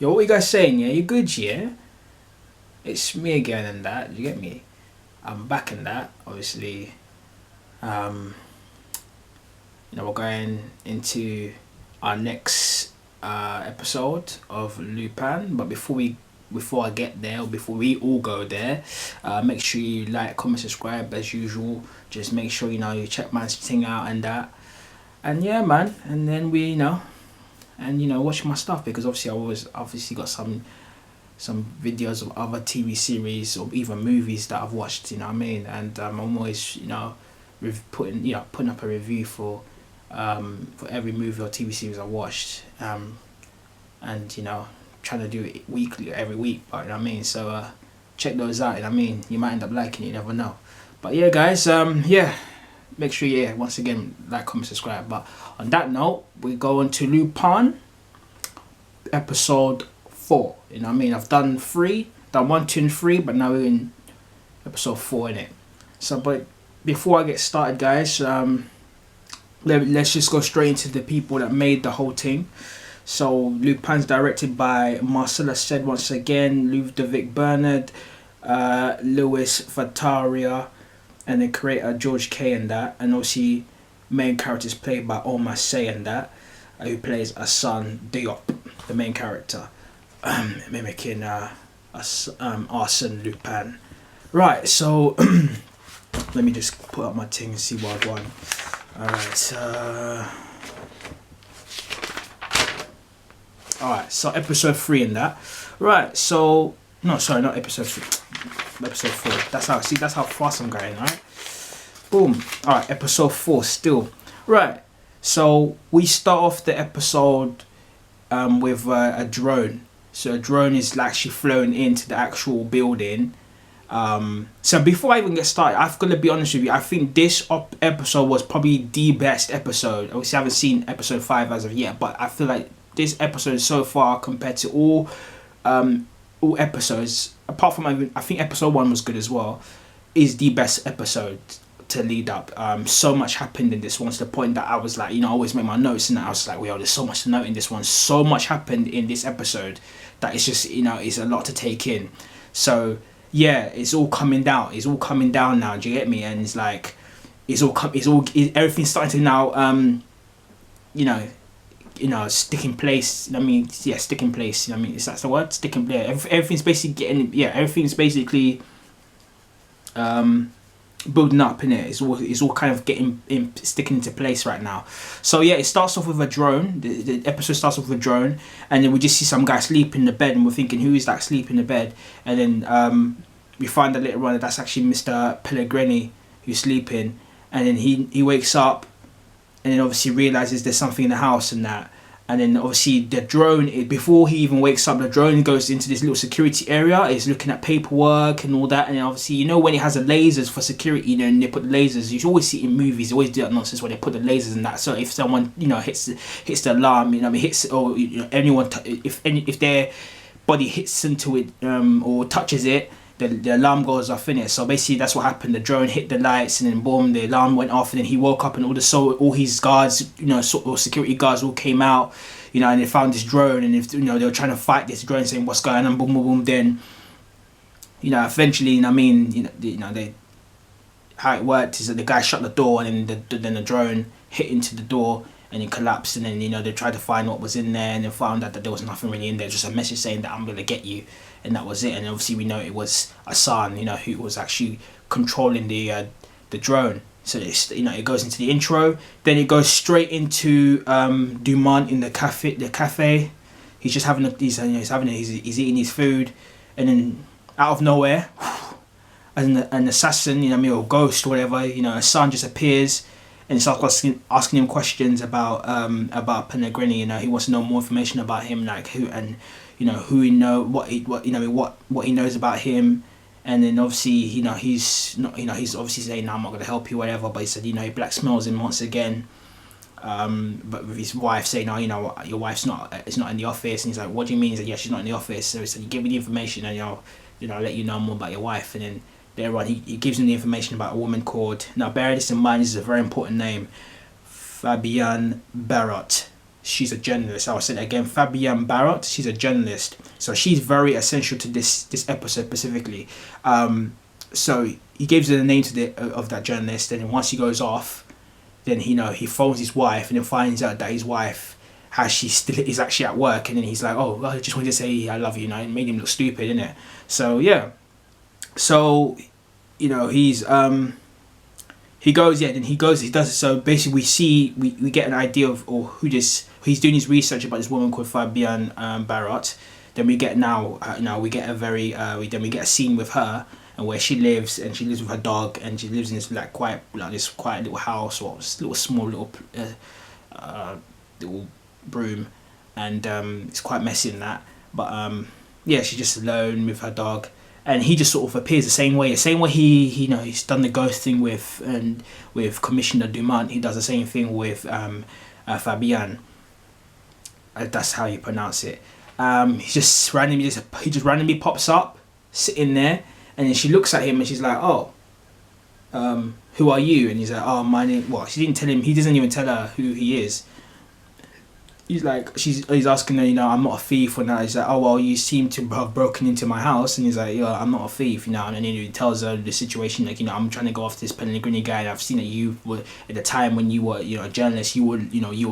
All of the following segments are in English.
Yo, what you guys saying? Yeah, you good? Yeah, it's me again and that. You get me? I'm back in that. Obviously, um, we're going into our next episode of Lupin. But before I get there, or before we all go there, make sure you like, comment, subscribe as usual. Just make sure you check my thing out and that. And yeah, man. And then watch my stuff, because obviously I always obviously got some videos of other TV series or even movies that I've watched, you know what I mean? And I'm always, putting up a review for every movie or TV series I watched. And trying to do it weekly, every week, but you know what I mean? So check those out, you know what I mean? You might end up liking it, you never know. But yeah, guys, make sure, once again, like, comment, subscribe. But on that note, we go on to Lupin, episode 4. You know what I mean? I've done 1, 2, and 3, but now we're in episode 4, innit? So, but before I get started, guys, let's just go straight into the people that made the whole thing. So, Lupin's directed by Marcella Said once again, Ludovic Bernard, Louis Vataria, and the creator George K and that, and also main characters played by Omar Say and that, who plays Hassan Diop, the main character, mimicking Arsène Lupin. Right, so let me just put up my thing and see what I want. Alright, so episode 3 in that. Right, so no, sorry, not episode 3. Episode 4. That's how fast I'm going, alright? Boom. Alright, episode 4 still. Right. So we start off the episode with a drone. So a drone is actually flown into the actual building. So before I even get started, I've got to be honest with you. I think this episode was probably the best episode. Obviously, I haven't seen episode 5 as of yet, but I feel like this episode so far, compared to all episodes, apart from I think episode 1 was good as well, is the best episode to lead up. So much happened in this one, to the point that I was like, I always make my notes, and I was like, well, there's so much to note in this one. So much happened in this episode that it's just, it's a lot to take in. So yeah, it's all coming down. It's all coming down now. Do you get me? And it's like, everything's starting to now, stick in place. Stick in place. Is that the word? Stick in place. Everything's basically everything's basically building up in it. It's all kind of sticking into place right now. So yeah, it starts off with a drone. The episode starts off with a drone, and then we just see some guy sleep in the bed, and we're thinking, who is that sleep in the bed? And then we find out later on that that's actually Mr. Pellegrini who's sleeping, and then he wakes up, and then obviously realizes there's something in the house and that. And then obviously the drone, before he even wakes up, the drone goes into this little security area. It's looking at paperwork and all that. And then obviously, when it has the lasers for security, and they put the lasers, you always see it in movies, they always do that nonsense where they put the lasers in that. So if someone, hits the alarm, hits, or anyone, if their body hits into it, or touches it, the alarm goes off in it. So basically that's what happened. The drone hit the lights, and then boom, the alarm went off, and then he woke up, and all his guards, or security guards all came out, and they found this drone, and if they were trying to fight this drone, saying what's going on, boom boom boom. Then eventually, how it worked is that the guy shut the door, and then the drone hit into the door, and it collapsed, and then they tried to find what was in there, and they found out that there was nothing really in there, just a message saying that I'm gonna get you, and that was it. And obviously we know it was Hassan, who was actually controlling the drone. So it's, it goes into the intro, then it goes straight into Dumont in the cafe. He's just he's eating his food, and then out of nowhere, an assassin, or ghost or whatever, Hassan just appears, and starts asking him questions about Pellegrini. He wants to know more information about him, like who he what he knows about him. And then obviously, he's obviously saying, no, I'm not going to help you, whatever. But he said, he blackmails him once again. But with his wife saying, oh, your wife's not in the office. And he's like, what do you mean? He said, yeah, she's not in the office. So he said, you give me the information, and I'll let you know more about your wife. And then later on, he gives him the information about a woman called, now bear this in mind, this is a very important name, Fabienne Barrot. she's a journalist. I'll say that again. Fabienne Barrot, she's a journalist. So she's very essential to this episode specifically. So he gives her the name of that journalist, and then once he goes off, then he phones his wife and then finds out that his wife she still is actually at work, and then he's like, oh, I just wanted to say I love you, it made him look stupid, innit? So yeah. So he's he goes, he does it. So basically we get an idea of who he's doing his research about this woman called Fabienne Barrot. Then we get we get a scene with her and where she lives, and she lives with her dog, and she lives in this quiet little house, or small little room, and it's quite messy in that, but she's just alone with her dog, and he just sort of appears the same way he's done the ghost thing with Commissioner Dumont. He does the same thing with Fabienne. That's how you pronounce it. He just randomly pops up sitting there, and then she looks at him and she's like, oh, who are you? And he's like, oh, my name. Well, she didn't tell him. He doesn't even tell her who he is. He's asking her, I'm not a thief or not. He's like, oh, well, you seem to have broken into my house. And he's like, yeah, I'm not a thief, and then he tells her the situation, like, I'm trying to go after this Pellegrini guy, and I've seen that you were, at the time when you were, a journalist, you were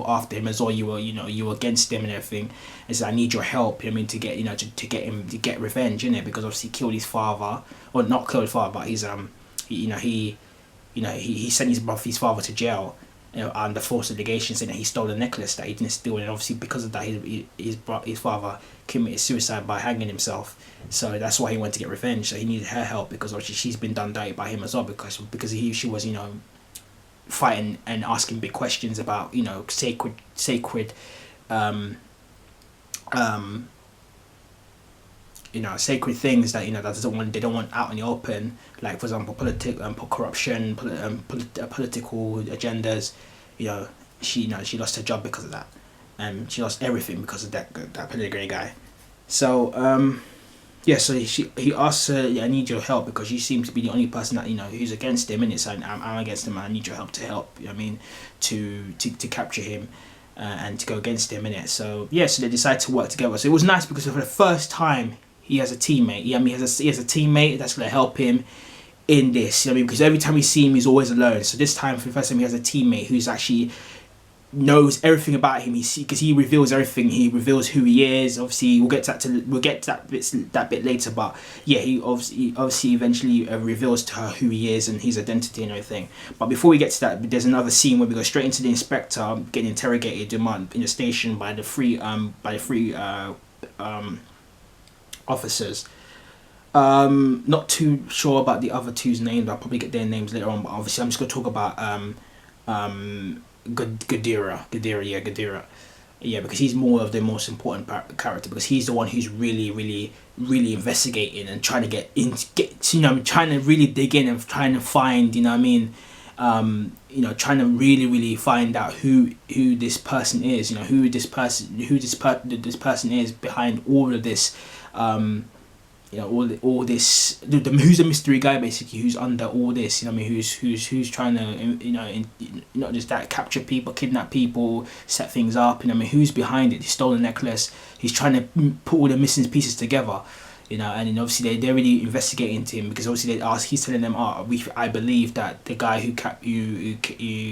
after him as well, you were against him and everything. And so I need your help, to get, to get revenge, because obviously he killed his father, or not killed his father, but he's, he sent his father to jail, under false allegations, saying that he stole a necklace that he didn't steal, and obviously because of that his father committed suicide by hanging himself. So that's why he went to get revenge. So he needed her help, because obviously she's been done dirty by him as well, because she was fighting and asking big questions about sacred sacred things that they don't want out in the open, like for example corruption, political agendas. She lost her job because of that, and she lost everything because of that Pellegrini guy. So so he asks her, I need your help, because you seem to be the only person that who's against him, and it's like, I'm against him, and I need your help to capture him. And to go against him, innit? So they decide to work together. So it was nice, because for the first time he has a teammate. He has a teammate that's going to help him in this. Because every time we see him, he's always alone. So this time, for the first time, he has a teammate who's actually knows everything about him. Because he reveals everything. He reveals who he is. Obviously, we'll get to that bit later. But yeah, he obviously eventually reveals to her who he is and his identity and everything. But before we get to that, there's another scene where we go straight into the inspector getting interrogated in the station by the three officers. Not too sure about the other two's names. I'll probably get their names later on. But obviously, I'm just gonna talk about Gadira. Yeah, because he's more of the most important character, because he's the one who's really investigating and trying to trying to really dig in and trying to find, trying to really find out who this person is, who this person is behind all of this, all this, who's the mystery guy basically, who's under all this, who's trying to, not just that, capture people, kidnap people, set things up, who's behind it. He stole the necklace, he's trying to put all the missing pieces together, and then obviously they're really investigating into him, because obviously he's telling them, I believe that the guy who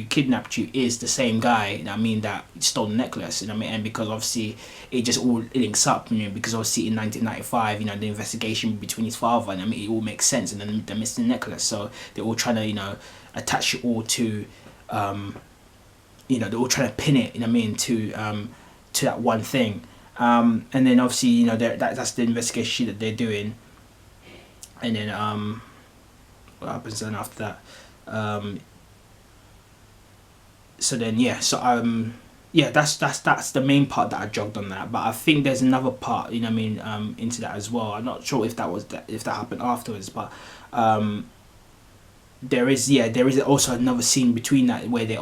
kidnapped you is the same guy, that stole the necklace, and because obviously it just all links up, because obviously in 1995, the investigation between his father, and it all makes sense, and then the missing necklace, so they're all trying to, attach it all to, they're all trying to pin it, to that one thing. And then obviously, that's the investigation that they're doing, and then what happens then after that? That's the main part that I jogged on that. But I think there's another part, into that as well. I'm not sure if that happened afterwards, but there is also another scene between that where the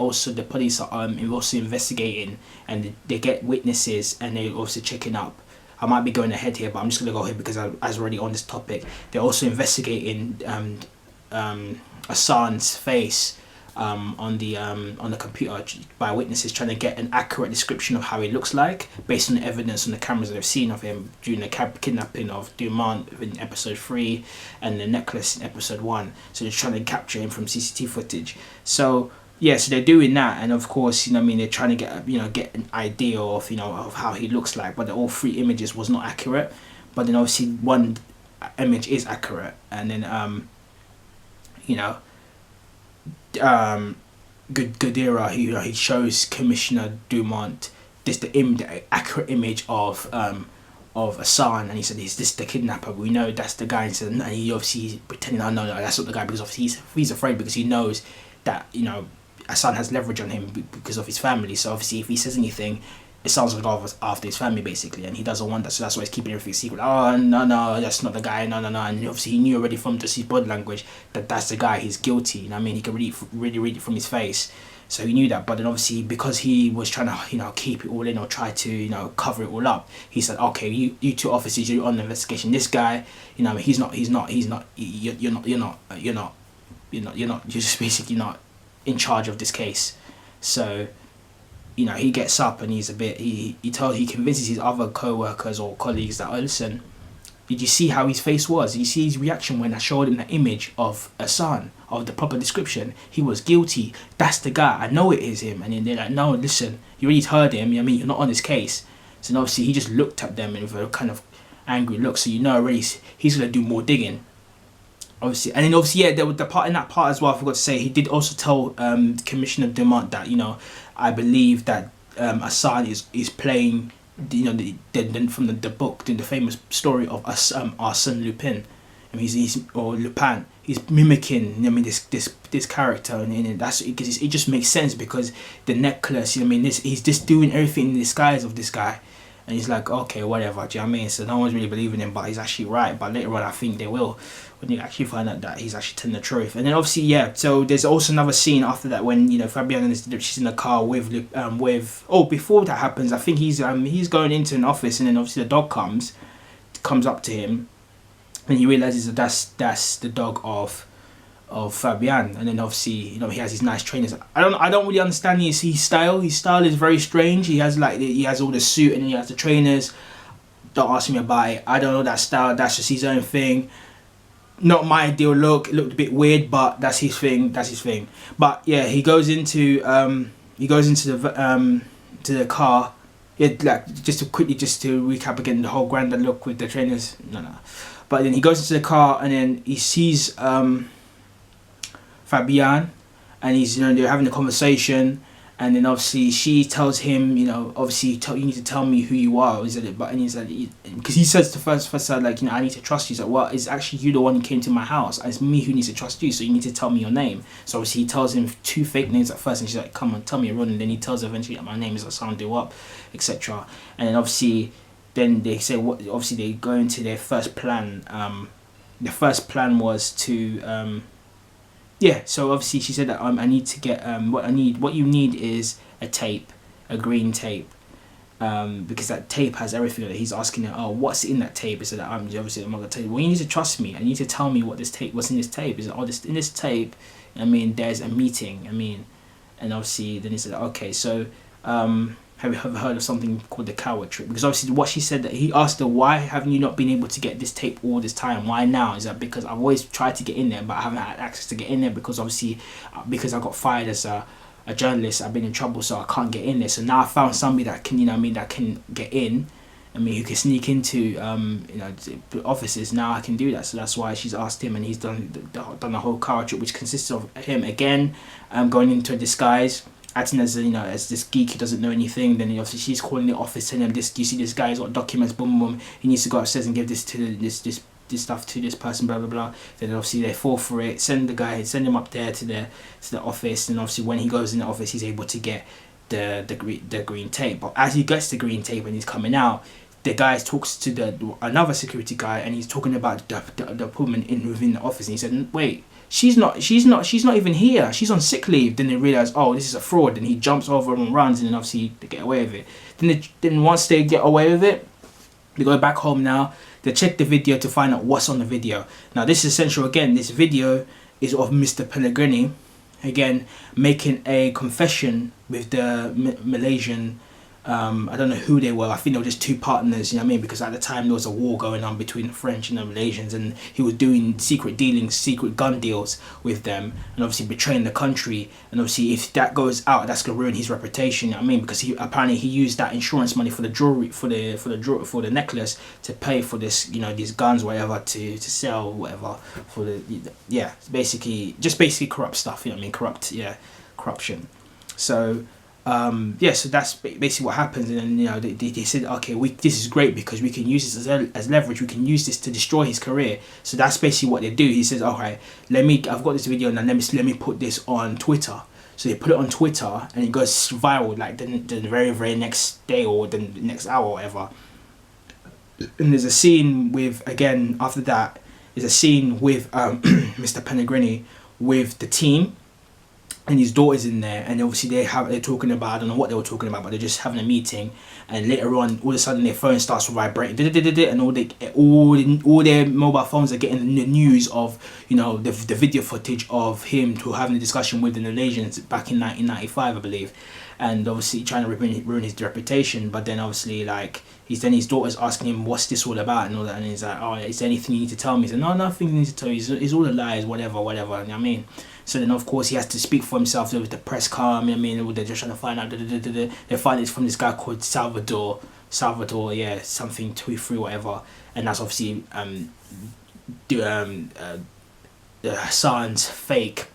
police are also investigating, and they get witnesses, and they're also checking up. I might be going ahead here, but I'm just gonna go ahead because I was already on this topic. They're also investigating Hassan's face, on the computer by witnesses trying to get an accurate description of how he looks like based on the evidence on the cameras that they've seen of him during the kidnapping of Dumont in episode 3 and the necklace in episode 1. So they're trying to capture him from CCTV footage. So yeah, so they're doing that, and of course, you know what I mean, they're trying to get an idea of, you know, of how he looks like, but all 3 images was not accurate. But then obviously one image is accurate, and then you know, Gadira, he shows Commissioner Dumont the accurate image of Hassan, and he said, "Is this the kidnapper? We know that's the guy." And, said, and he obviously pretending, "Oh no, that's not the guy," because obviously he's afraid, because he knows that, you know, Hassan has leverage on him because of his family. So obviously if he says anything, it sounds like after his family basically, and he doesn't want that. So that's why he's keeping everything secret. Oh no, that's not the guy. No. And obviously he knew already from just his body language that that's the guy. He's guilty. You know what I mean? He could really read it from his face. So he knew that. But then obviously because he was trying to, you know, keep it all in or try to, you know, cover it all up, he said, okay, you 2 officers, you're on the investigation. This guy, you know, you're just basically not in charge of this case. So, you know, he gets up and he's a bit, he convinces his other co-workers or colleagues that, oh listen, did you see how his face was? Did you see his reaction when I showed him the image of Hassan, of the proper description? He was guilty. That's the guy. I know it is him. And then they're like, no, listen, you already heard him. I mean, you're not on this case. So then obviously he just looked at them with a kind of angry look. So you know already he's going to do more digging. Obviously, and then obviously, yeah, there was the part in that part as well. I forgot to say, he did also tell Commissioner Dumont that, you know, I believe that Hassan is playing, you know, from the book, the famous story of Arsène Lupin. I mean, he's or Lupin. He's mimicking, I mean, this character, and that's because it just makes sense, because the necklace, you know, I mean, he's just doing everything in the disguise of this guy. And he's like, okay, whatever, do you know what I mean? So no one's really believing him, but he's actually right. But later on, I think they will, when you actually find out that he's actually telling the truth. And then obviously, yeah, so there's also another scene after that when, you know, Fabian she's in the car with before that happens, I think he's going into an office, and then obviously the dog comes up to him, and he realizes that that's the dog of Fabian. And then obviously, you know, he has his nice trainers. I don't really understand his style. His style is very strange. He has all the suit, and then he has the trainers. Don't ask me about it. I don't know that style. That's just his own thing. Not my ideal look. It looked a bit weird, but that's his thing. But yeah, he goes into the car. Yeah, like just to recap again, the whole grandad look with the trainers. No. But then he goes into the car, and then he sees Fabian, and he's, you know, they're having a conversation, and then obviously she tells him, you know, obviously you need to tell me who you are. Is it? But and he's like, because he says to first side, like, you know, I need to trust you. He's like, well, it's actually you the one who came to my house. It's me who needs to trust you. So you need to tell me your name. So obviously he tells him 2 fake names at first, and she's like, come on, tell me your own. And then he tells her eventually that my name is Hassan Diop, etc. And then obviously, then they say what? Obviously they go into their first plan. The first plan was to yeah, so obviously she said that I need to get what you need is a tape, a green tape, because that tape has everything on it. He's asking her, oh, what's in that tape? He said that I'm not gonna tell you. Well, you need to trust me. I need to tell me what's in this tape. He said, oh, in this tape, I mean, there's a meeting. I mean, and obviously then he said, okay, so have you ever heard of something called the coward trick? Because obviously what she said, that he asked her, why haven't you not been able to get this tape all this time? Why now? Is that because I've always tried to get in there, but I haven't had access to get in there because obviously because I got fired as a journalist, I've been in trouble, so I can't get in there. So now I found somebody that can, you know what I mean, that can get in. I mean, who can sneak into you know, offices. Now I can do that. So that's why she's asked him, and he's done the whole coward trick, which consists of him again going into a disguise, acting as, you know, as this geek who doesn't know anything. Then obviously she's calling the office, telling him, "This, do you see this guy's got documents? Boom, boom. He needs to go upstairs and give this to this stuff to this person." Blah blah blah. Then obviously they fall for it. Send him up there to the office. And obviously when he goes in the office, he's able to get the green tape. But as he gets the green tape and he's coming out, the guy talks to another security guy, and he's talking about the woman within the office. And he said, "Wait. She's not even here. She's on sick leave." Then they realize, oh, this is a fraud. Then he jumps over and runs, and then obviously they get away with it. Then once they get away with it, they go back home now. They check the video to find out what's on the video. Now this is essential again. This video is of Mr. Pellegrini, again making a confession with the Malaysian. I don't know who they were. I think they were just two partners, you know what I mean? Because at the time there was a war going on between the French and the Malaysians, and he was doing secret dealings, secret gun deals with them, and obviously betraying the country. And obviously, if that goes out, that's gonna ruin his reputation. You know what I mean? Because he apparently he used that insurance money for the jewelry, for the necklace to pay for this, you know, these guns, whatever, to sell, whatever, for the yeah, basically corrupt stuff. You know what I mean? Corruption. So. Yeah, so that's basically what happens, and then, you know, they said, okay, this is great because we can use this as leverage. We can use this to destroy his career. So that's basically what they do. He says, okay, I've got this video now. Let me put this on Twitter. So they put it on Twitter, and it goes viral like the very very next day or the next hour or whatever. And there's a scene with, again after that, there's a scene with Mr. Pellegrini with the team. And his daughter's in there, and obviously they're talking about, I don't know what they were talking about, but they're just having a meeting. And later on, all of a sudden their phone starts vibrating, and all their mobile phones are getting the news of, you know, the video footage of him having a discussion with the Malaysians back in 1995, I believe. And obviously trying to ruin his reputation. But then obviously, like, his daughter's asking him, what's this all about, and all that, and he's like, oh, is there anything you need to tell me? He said, no, nothing you need to tell you, it's all the lies, whatever, you know what I mean? So then, of course, he has to speak for himself with the press car. I mean, they're just trying to find out. They find it's from this guy called Salvador, yeah, something 2-3 whatever, and that's obviously Hassan's fake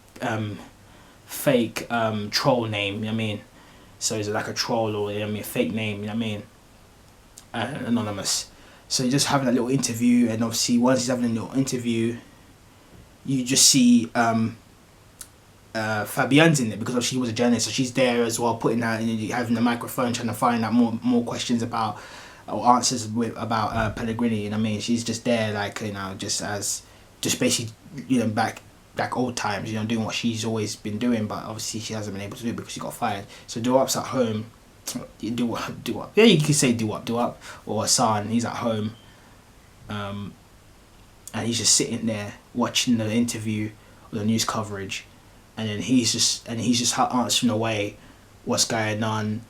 troll name. You know what I mean? So it's like a troll, or, you know what I mean, fake name. You know what I mean? Anonymous. So he's just having a little interview, and obviously once he's having a little interview, you just see Fabienne's in it, because she was a journalist, so she's there as well, putting out and having the microphone, trying to find out more questions about, or answers about Pellegrini. You know what I mean? She's just there, like, you know, just basically, you know, back old times, you know, doing what she's always been doing, but obviously she hasn't been able to do it because she got fired. So Duwap's at home. Duwap. Yeah, you could say Duwap, or Hassan. He's at home, and he's just sitting there watching the interview or the news coverage. And then he's just answering away what's going on,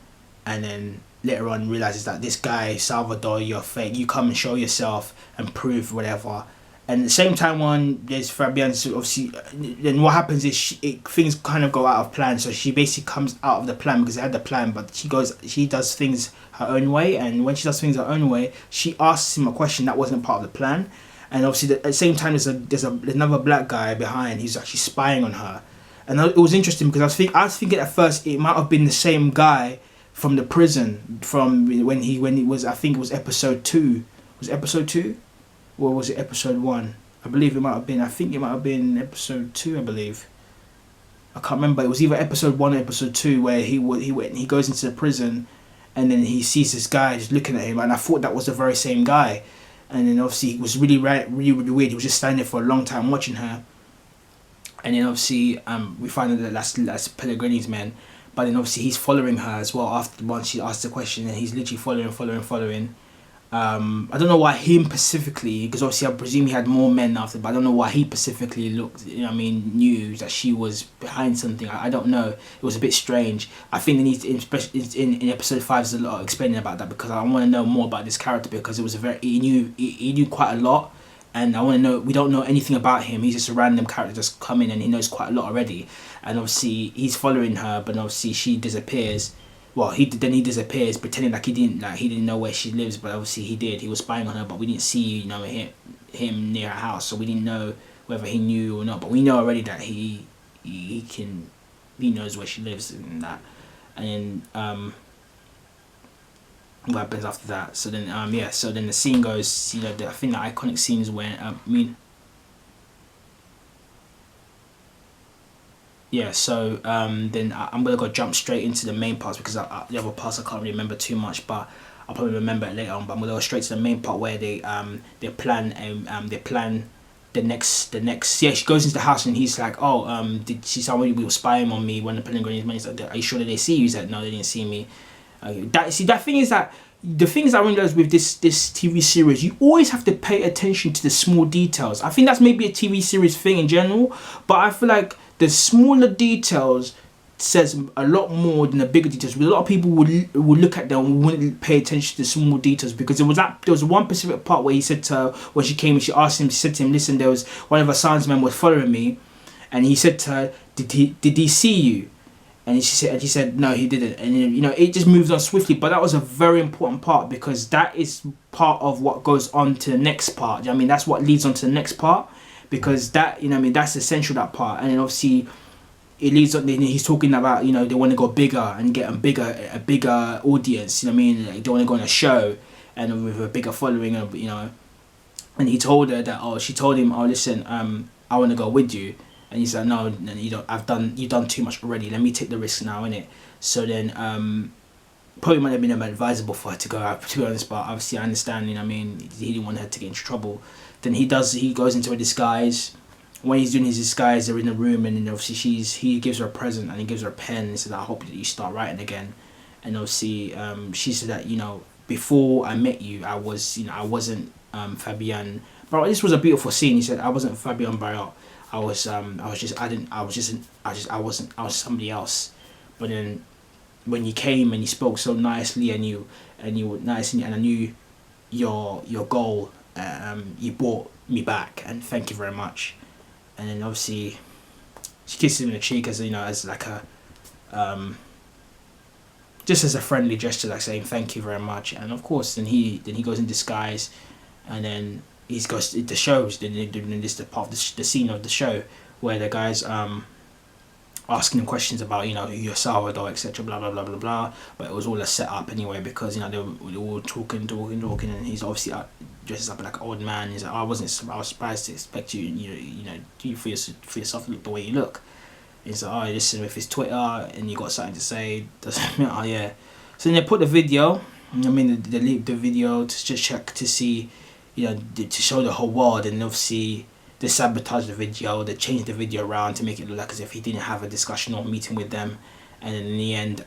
and then later on realizes that this guy Salvador, you're fake. You come and show yourself and prove whatever. And at the same time, there's Fabienne. So obviously, then what happens is things kind of go out of plan. So she basically comes out of the plan, because they had the plan, but she does things her own way. And when she does things her own way, she asks him a question that wasn't part of the plan. And obviously, at the same time, there's another black guy behind. He's actually spying on her. And it was interesting because I was thinking at first it might have been the same guy from the prison, from when he was, I think it was episode 2. Was it episode 2? Or was it episode 1? I believe it might have been. I think it might have been episode 2, I believe. I can't remember. It was either episode 1 or episode 2 where he goes into the prison, and then he sees this guy just looking at him, and I thought that was the very same guy. And then obviously it was really weird. He was just standing there for a long time watching her. And then obviously we find out that that's Pellegrini's man. But then obviously he's following her as well once she asks the question, and he's literally following. I don't know why him specifically, because obviously I presume he had more men after, but I don't know why he specifically looked, you know what I mean, knew that she was behind something. I don't know. It was a bit strange. I think they need to, in episode 5 there's a lot of explaining about that, because I want to know more about this character, because it was he knew quite a lot. And I want to know, we don't know anything about him. He's just a random character just coming, and he knows quite a lot already. And obviously he's following her, but obviously she disappears. Well, he disappears, pretending like he didn't know where she lives, but obviously he did. He was spying on her, but we didn't see, you know, him near her house, so we didn't know whether he knew or not. But we know already that he knows where she lives and that. And what happens after that? So then so then the scene goes, you know, I think the iconic scene is when so then I'm gonna go jump straight into the main parts, because the other parts I can't remember too much, but I'll probably remember it later on. But I'm gonna go straight to the main part where they plan the next. Yeah, she goes into the house, and he's like, oh, did she somebody was spying on me when the Pellegrini's man? He's like, are you sure that they see you? He's like, no, they didn't see me. That thing is that the things I realized with this TV series, you always have to pay attention to the small details. I think that's maybe a TV series thing in general, but I feel like the smaller details says a lot more than the bigger details. A lot of people would look at them and wouldn't pay attention to the small details, because there was one specific part where he said to her, when she came and she asked him, she said to him, listen, there was one of our science men was following me, and he said to her, did he see you? And he said no, he didn't. And you know, it just moves on swiftly. But that was a very important part, because that is part of what goes on to the next part. You know what I mean, that's what leads on to the next part, because that, you know what I mean, that's essential, that part. And then obviously it leads on. He's talking about, you know, they want to go bigger and get a bigger audience. You know what I mean? Like, they want to go on a show and with a bigger following, you know. And he told her that, she told him, listen, I want to go with you. And he said, no, you don't. You've done too much already. Let me take the risk now, innit? So then, probably might have been advisable for her to go out, to be honest. But obviously, I understand. You know what I mean? He didn't want her to get into trouble. Then he goes into a disguise. When he's doing his disguise, they're in a room, and then obviously he gives her a present, and he gives her a pen, and says, I hope that you start writing again. And obviously, she said that, you know, before I met you, I wasn't Fabian. But this was a beautiful scene. He said, I wasn't Fabian Barriot. I was somebody else. But then when you came and you spoke so nicely, and you were nice, and I knew your goal, you brought me back, and thank you very much. And then obviously she kisses him in the cheek, as you know, as like a just as a friendly gesture, like saying thank you very much. And of course then he goes in disguise, and then he goes to the shows. Then this the part of the scene of the show where the guys asking him questions about, you know, your Salvador, etc. Blah blah blah blah blah. But it was all a set up anyway, because, you know, they were all talking, and he's obviously dresses up like an old man. He's like, I was surprised to expect you, you know, you for yourself look the way you look. He's like, listen, with his Twitter, and you got something to say, doesn't matter, yeah. So then they put the video. I mean, they leaked the video to just check to see, you know, to show the whole world, and obviously they sabotaged the video. They changed the video around to make it look like as if he didn't have a discussion or meeting with them. And then in the end,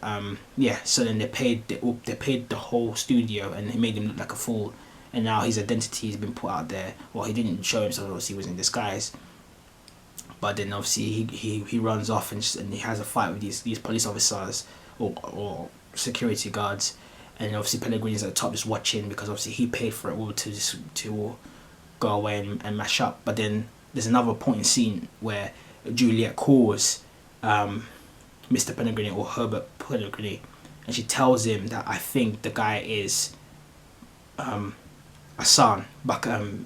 so then they paid the whole studio, and they made him look like a fool. And now his identity has been put out there. Well, he didn't show himself, obviously he was in disguise. But then obviously he runs off, and he has a fight with these police officers or security guards. And obviously Pellegrini's at the top just watching, because obviously he paid for it all to go away and mash up. But then there's another point in scene where Juliet calls Mr. Pellegrini, or Herbert Pellegrini, and she tells him that, I think the guy is Hassan, Bakakur's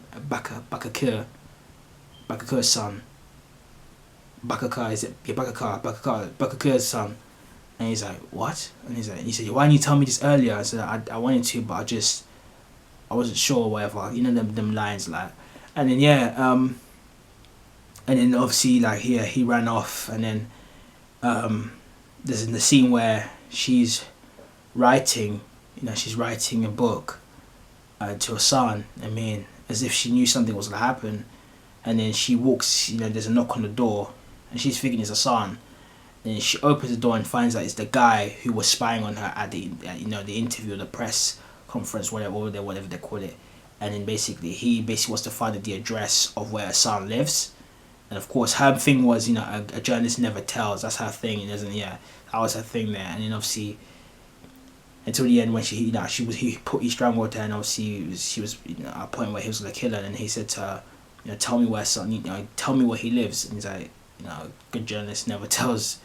son. Bakakar, is it? Yeah, Bakakur's son. And he's like, what? And he said, why didn't you tell me this earlier? I said, I wanted to, but I wasn't sure or whatever. You know, them lines, like. And then, and then obviously, like, he ran off. And then there's in the scene where she's writing, you know, she's writing a book to her son, I mean, as if she knew something was going to happen. And then she walks, you know, there's a knock on the door, and she's thinking it's her son. And she opens the door and finds out it's the guy who was spying on her at the interview, the press conference, whatever they call it. And then he wants to find the address of where her son lives. And of course, her thing was, you know, a journalist never tells. That's her thing, it doesn't. Yeah, that was her thing there. And then obviously, until the end, when he strangled her, and obviously she was you know, at a point where he was gonna kill her, and he said to her, you know, tell me where son, you know, tell me where he lives. And he's like, you know, a good journalist never tells,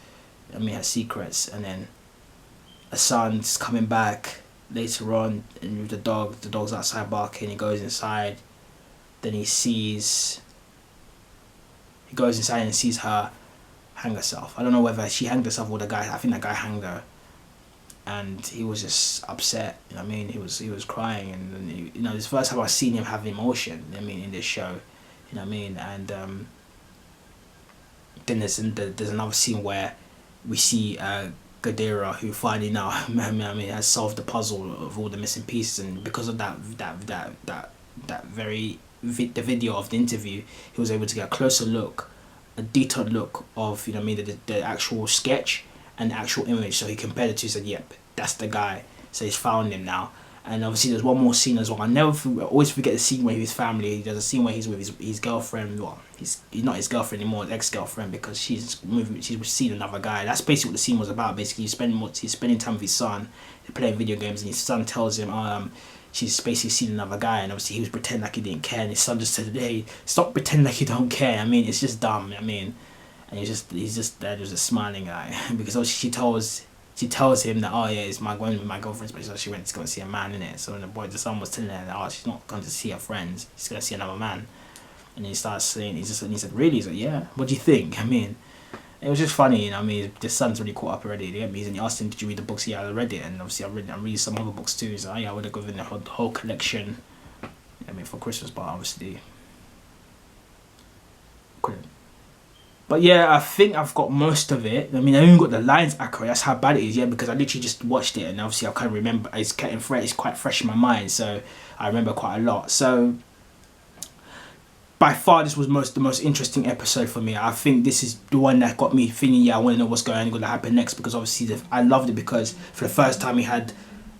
I mean, her secrets. And then Hassan's coming back later on, and with the dog's outside barking. He goes inside, then he goes inside and sees her hang herself. I don't know whether she hanged herself or the guy. I think that guy hanged her, and he was just upset. You know what I mean? He was crying, and you know, it's the first time I've seen him have emotion. I mean, in this show, you know what I mean? And then there's another scene where we see Gadira, who finally now has solved the puzzle of all the missing pieces, and because of the video of the interview, he was able to get a closer look, a detailed look of, you know what I mean, the actual sketch and the actual image. So he compared the two, said, yep, that's the guy. So he's found him now. And obviously there's one more scene as well. I always forget the scene where he's with his family. There's a scene where he's with his girlfriend. Well, he's not his girlfriend anymore, his ex-girlfriend, because she's seen another guy. That's basically what the scene was about. Basically, he's spending time with his son. They're playing video games, and his son tells him, she's basically seen another guy, and obviously he was pretending like he didn't care. And his son just said, "Hey, stop pretending like you don't care." I mean, it's just dumb. I mean, and he's just there, just a smiling guy, because obviously she tells him that, oh yeah, it's my girlfriend's place, so she went to go and see a man in it. So when the son was telling her that, oh, she's not going to see her friends, she's going to see another man. And he starts saying, he said, really? He's like, yeah, what do you think? I mean, it was just funny, you know. I mean, the son's really caught up already. And he asked him, did you read the books? Yeah, I read it, and obviously I'm reading some other books too. So yeah, I would have given the whole collection, I mean, for Christmas, but obviously couldn't. But yeah, I think I've got most of it. I mean, I even got the lines accurate. That's how bad it is, yeah, because I literally just watched it, and obviously I can't remember. It's quite fresh in my mind, so I remember quite a lot. So by far, this was the most interesting episode for me. I think this is the one that got me thinking, yeah, I want to know what's going to happen next, because obviously I loved it because for the first time he had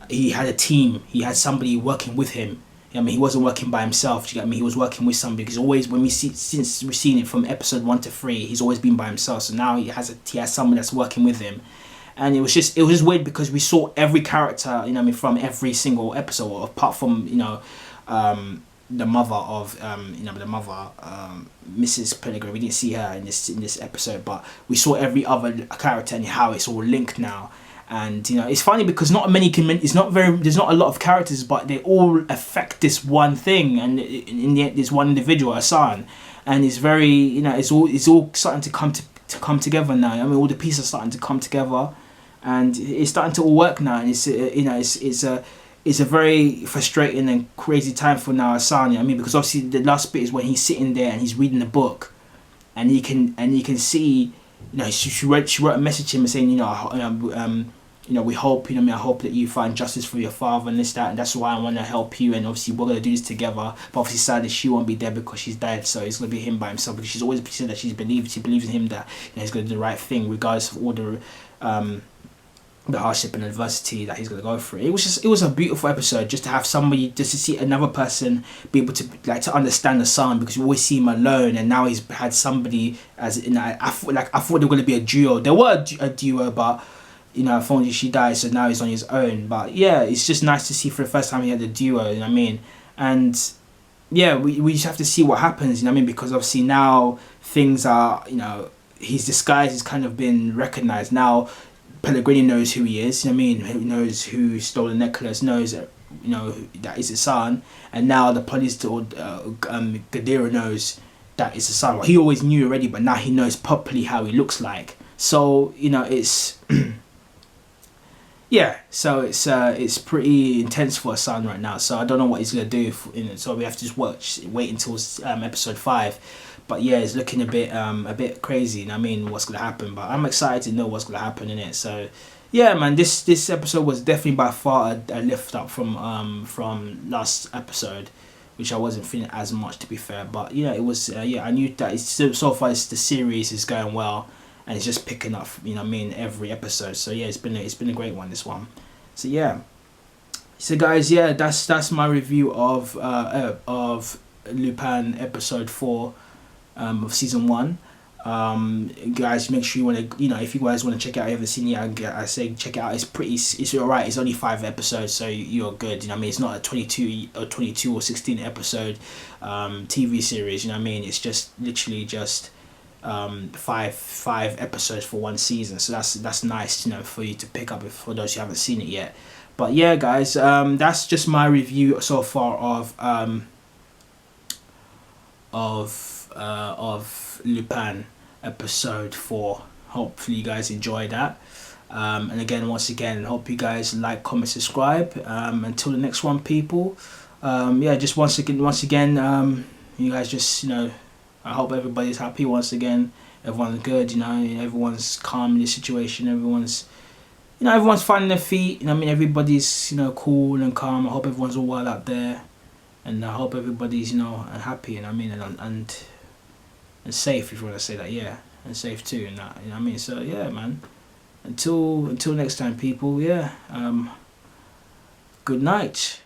a team. He had somebody working with him. I mean, he wasn't working by himself. Do you get me? He was working with somebody, because always since we've seen it from episode 1 to 3, he's always been by himself. So now he has someone that's working with him, and it was just weird because we saw every character, you know, I mean, from every single episode, apart from the mother of Mrs. Pellegrin. We didn't see her in this episode, but we saw every other character and how it's all linked now. And it's funny because there's not a lot of characters, but they all affect this one thing, and in the end, there's one individual, Hassan, and it's very it's all starting to come together now. I mean, all the pieces are starting to come together, and it's starting to all work now. And it's a very frustrating and crazy time for now Hassan. I mean, because obviously the last bit is when he's sitting there and he's reading the book, and he can see. She wrote a message to him saying, we hope, I hope that you find justice for your father and this, that, and that's why I want to help you, and obviously we're going to do this together. But obviously sadly she won't be there because she's dead, so it's going to be him by himself, because she's always said that she believes in him, that he's going to do the right thing regardless of all the hardship and adversity that he's going to go through. It was a beautiful episode, just to have somebody, just to see another person be able to understand the son, because we always see him alone, and now he's had somebody as I thought they were going to be a duo. They were a duo, but unfortunately she died, so now he's on his own. But yeah, it's just nice to see for the first time he had a duo, you know what I mean? And yeah, we just have to see what happens, you know what I mean? Because obviously now things are, his disguise has kind of been recognized now. Pellegrini knows who he is, you know what I mean? He knows who stole the necklace, knows that, that is his son, and now the police Gadira knows that it's his son. Well, he always knew already, but now he knows properly how he looks like. So it's yeah, so it's pretty intense for Hassan right now. So I don't know what he's gonna do. So we have to just wait until episode 5. But yeah, it's looking a bit crazy. You know what I mean, what's gonna happen? But I'm excited to know what's gonna happen in it. So yeah, man, this episode was definitely by far a lift up from last episode, which I wasn't feeling as much, to be fair. But yeah, it was. I knew that so far the series is going well, and it's just picking up. You know what I mean, every episode. So yeah, it's been a great one, this one. So yeah. So guys, yeah, that's my review of Lupin episode 4. Of season 1. Guys, make sure you want to, if you guys want to check it out, you haven't seen it, I say check it out. It's alright. It's only 5 episodes, so you're good. You know what I mean? It's not a 22 or 16 episode TV series. You know what I mean? It's just literally just 5 episodes for one season. So that's nice, for you to pick up for those who haven't seen it yet. But yeah, guys, that's just my review so far of Lupin episode 4. Hopefully you guys enjoyed that, and again, once again, hope you guys like, comment, subscribe. Until the next one, people. Yeah, just once again, you guys just I hope everybody's happy once again. Everyone's good, everyone's calm in this situation. Everyone's finding their feet. Everybody's cool and calm. I hope everyone's all well out there. And I hope everybody's, happy, and safe, if you want to say that, yeah, and safe too, and that, So yeah, man. Until next time, people. Yeah. Good night.